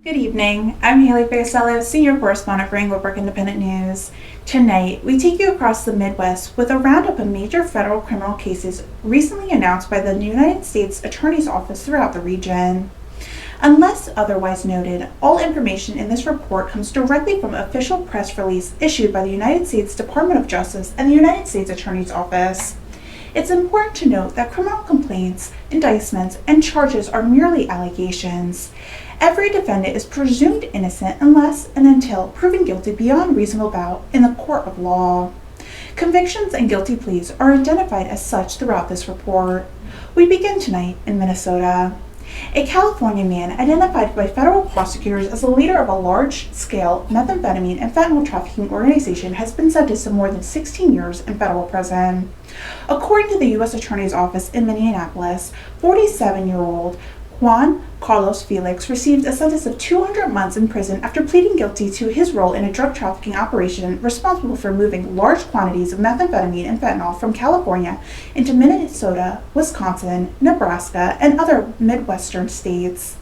Good evening. I'm Haylee Ficuciello, Senior Correspondent for Englebrook Independent News. Tonight, we take you across the Midwest with a roundup of major federal criminal cases recently announced by the United States Attorney's Office throughout the region. Unless otherwise noted, all information in this report comes directly from an official press release issued by the United States Department of Justice and the United States Attorney's Office. It's important to note that criminal complaints, indictments, and charges are merely allegations. Every defendant is presumed innocent unless and until proven guilty beyond reasonable doubt in the court of law. Convictions and guilty pleas are identified as such throughout this report. We begin tonight in Minnesota. A California man identified by federal prosecutors as the leader of a large-scale methamphetamine and fentanyl trafficking organization has been sentenced to more than 16 years in federal prison. According to the U.S. Attorney's Office in Minneapolis, 47-year-old Juan Carlos Felix received a sentence of 200 months in prison after pleading guilty to his role in a drug trafficking operation responsible for moving large quantities of methamphetamine and fentanyl from California into Minnesota, Wisconsin, Nebraska, and other Midwestern states.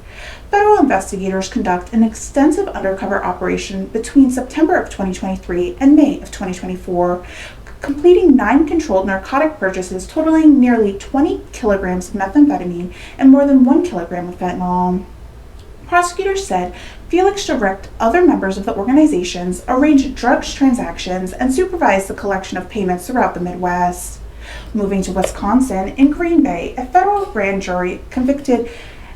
Federal investigators conduct an extensive undercover operation between September of 2023 and May of 2024, completing 9 controlled narcotic purchases totaling nearly 20 kilograms of methamphetamine and more than 1 kilogram of fentanyl. Prosecutors said Felix directed other members of the organizations, arranged drugs transactions, and supervised the collection of payments throughout the Midwest. Moving to Wisconsin, in Green Bay, a federal grand jury convicted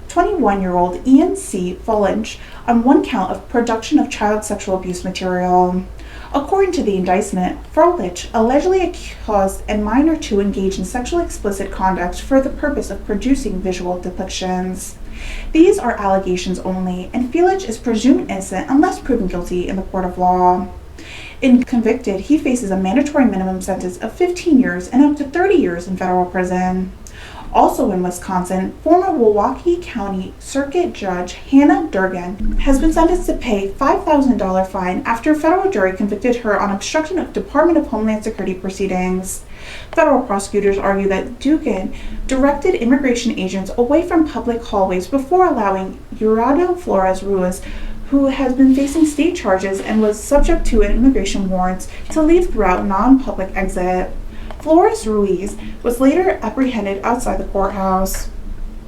21-year-old Ian C. Fullinch on 1 count of production of child sexual abuse material. According to the indictment, Fullinch allegedly caused a minor to engage in sexually explicit conduct for the purpose of producing visual depictions. These are allegations only, and Fullinch is presumed innocent unless proven guilty in the court of law. If convicted, he faces a mandatory minimum sentence of 15 years and up to 30 years in federal prison. Also in Wisconsin, former Milwaukee County Circuit Judge Hannah Durgan has been sentenced to pay a $5,000 fine after a federal jury convicted her on obstruction of Department of Homeland Security proceedings. Federal prosecutors argue that Durgan directed immigration agents away from public hallways before allowing Yurado Flores Ruiz, who has been facing state charges and was subject to an immigration warrant, to leave throughout non-public exit. Flores Ruiz was later apprehended outside the courthouse.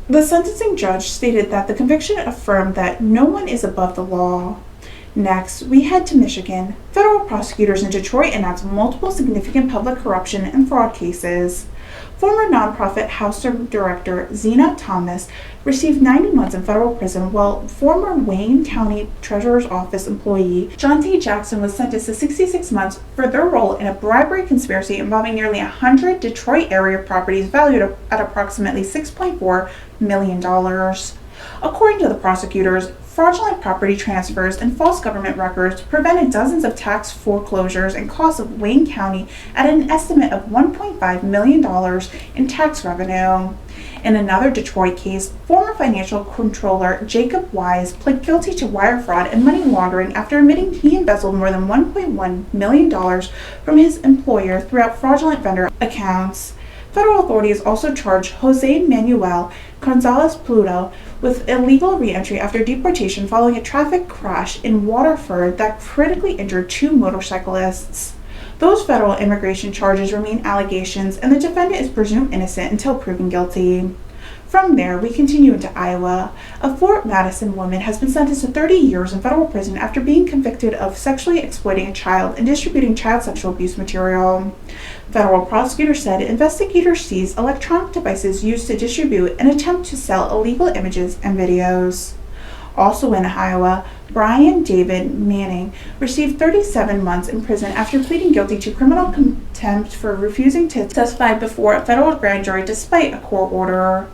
The sentencing judge stated that the conviction affirmed that no one is above the law. Next, we head to Michigan. Federal prosecutors in Detroit announced multiple significant public corruption and fraud cases. Former nonprofit House Director Zena Thomas received 90 months in federal prison, while former Wayne County Treasurer's Office employee John T. Jackson was sentenced to 66 months for their role in a bribery conspiracy involving nearly 100 Detroit area properties valued at approximately $6.4 million. According to the prosecutors, fraudulent property transfers and false government records prevented dozens of tax foreclosures and costs of Wayne County at an estimate of $1.5 million in tax revenue. In another Detroit case, former financial controller Jacob Wise pled guilty to wire fraud and money laundering after admitting he embezzled more than $1.1 million from his employer throughout fraudulent vendor accounts. Federal authorities also charged Jose Manuel Gonzalez Pluto with illegal reentry after deportation following a traffic crash in Waterford that critically injured 2 motorcyclists. Those federal immigration charges remain allegations, and the defendant is presumed innocent until proven guilty. From there, we continue into Iowa. A Fort Madison woman has been sentenced to 30 years in federal prison after being convicted of sexually exploiting a child and distributing child sexual abuse material. Federal prosecutors said investigators seized electronic devices used to distribute and attempt to sell illegal images and videos. Also in Iowa, Brian David Manning received 37 months in prison after pleading guilty to criminal contempt for refusing to testify before a federal grand jury despite a court order.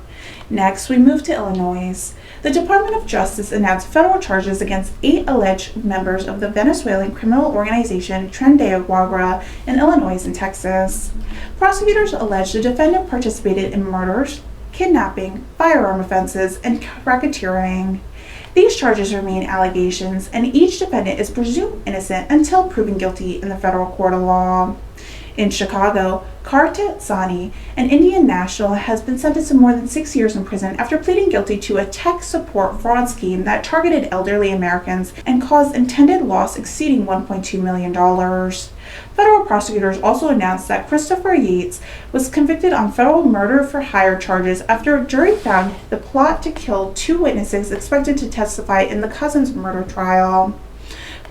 Next, we move to Illinois. The Department of Justice announced federal charges against 8 alleged members of the Venezuelan criminal organization Tren de Aragua in Illinois and Texas. Prosecutors allege the defendant participated in murders, kidnapping, firearm offenses, and racketeering. These charges remain allegations, and each defendant is presumed innocent until proven guilty in the federal court of law. In Chicago, Kartazani, an Indian national, has been sentenced to more than 6 years in prison after pleading guilty to a tech support fraud scheme that targeted elderly Americans and caused intended loss exceeding $1.2 million. Federal prosecutors also announced that Christopher Yates was convicted on federal murder for hire charges after a jury found the plot to kill 2 witnesses expected to testify in the Cousins murder trial.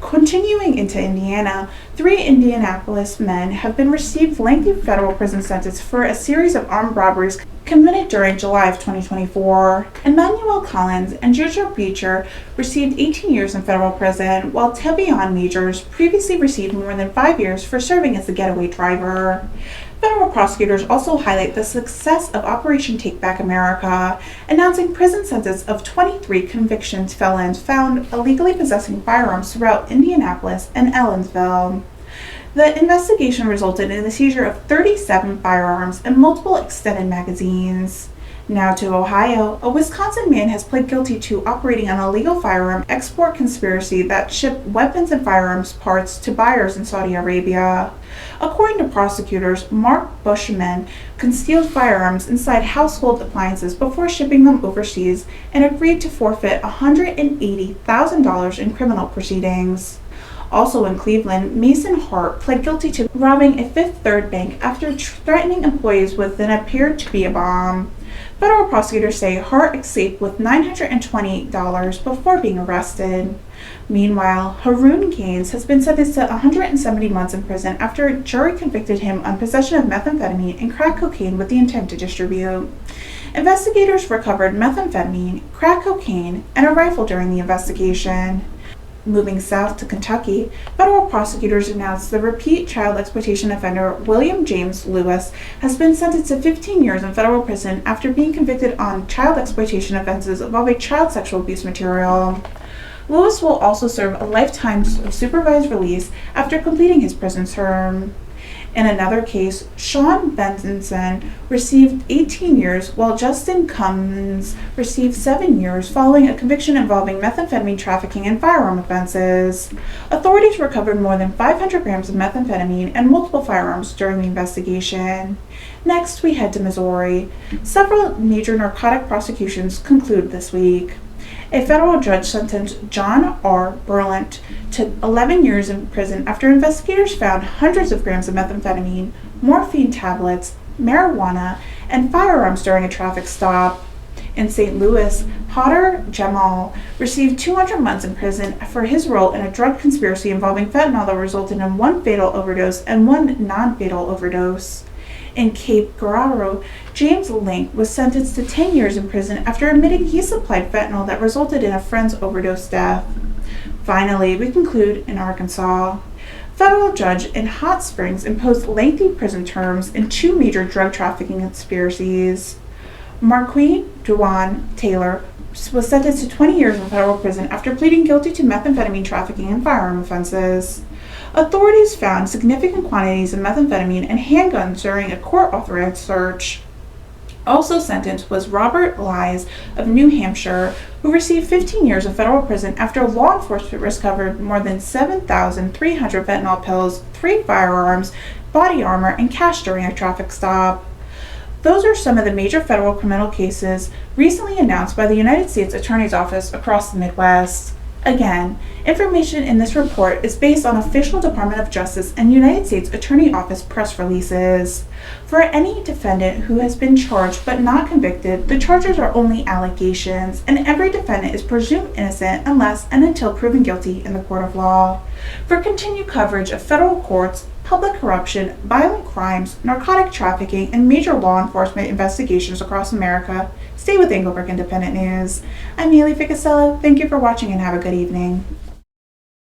Continuing into Indiana, 3 Indianapolis men have been received lengthy federal prison sentences for a series of armed robberies committed during July of 2024. Emmanuel Collins and Ginger Beecher received 18 years in federal prison, while Tevion Majors previously received more than 5 years for serving as the getaway driver. Federal prosecutors also highlight the success of Operation Take Back America, announcing prison sentences of 23 convictions felons found illegally possessing firearms throughout Indianapolis and Ellensville. The investigation resulted in the seizure of 37 firearms and multiple extended magazines. Now to Ohio, a Wisconsin man has pled guilty to operating an illegal firearm export conspiracy that shipped weapons and firearms parts to buyers in Saudi Arabia. According to prosecutors, Mark Bushman concealed firearms inside household appliances before shipping them overseas and agreed to forfeit $180,000 in criminal proceedings. Also in Cleveland, Mason Hart pled guilty to robbing a Fifth Third bank after threatening employees with what appeared to be a bomb. Federal prosecutors say Hart escaped with $928 before being arrested. Meanwhile, Haroon Gaines has been sentenced to 170 months in prison after a jury convicted him on possession of methamphetamine and crack cocaine with the intent to distribute. Investigators recovered methamphetamine, crack cocaine, and a rifle during the investigation. Moving south to Kentucky, federal prosecutors announced the repeat child exploitation offender William James Lewis has been sentenced to 15 years in federal prison after being convicted on child exploitation offenses involving child sexual abuse material. Lewis will also serve a lifetime of supervised release after completing his prison term. In another case, Sean Benson received 18 years, while Justin Cummins received 7 years following a conviction involving methamphetamine trafficking and firearm offenses. Authorities recovered more than 500 grams of methamphetamine and multiple firearms during the investigation. Next, we head to Missouri. Several major narcotic prosecutions conclude this week. A federal judge sentenced John R. Burlant to 11 years in prison after investigators found hundreds of grams of methamphetamine, morphine tablets, marijuana, and firearms during a traffic stop. In St. Louis, Potter Jamal received 200 months in prison for his role in a drug conspiracy involving fentanyl that resulted in 1 fatal overdose and 1 non-fatal overdose. In Cape Girardeau, James Link was sentenced to 10 years in prison after admitting he supplied fentanyl that resulted in a friend's overdose death. Finally, we conclude in Arkansas. Federal judge in Hot Springs imposed lengthy prison terms in 2 major drug trafficking conspiracies. Marquis Duane Taylor was sentenced to 20 years in federal prison after pleading guilty to methamphetamine trafficking and firearm offenses. Authorities found significant quantities of methamphetamine and handguns during a court-authorized search. Also sentenced was Robert Lies of New Hampshire, who received 15 years of federal prison after law enforcement recovered more than 7,300 fentanyl pills, 3 firearms, body armor, and cash during a traffic stop. Those are some of the major federal criminal cases recently announced by the United States Attorney's Office across the Midwest. Again, information in this report is based on official Department of Justice and United States Attorney Office press releases. For any defendant who has been charged but not convicted, the charges are only allegations, and every defendant is presumed innocent unless and until proven guilty in the court of law. For continued coverage of federal courts, public corruption, violent crimes, narcotic trafficking, and major law enforcement investigations across America, stay with Englebrook Independent News. I'm Haylee Ficuciello. Thank you for watching and have a good evening.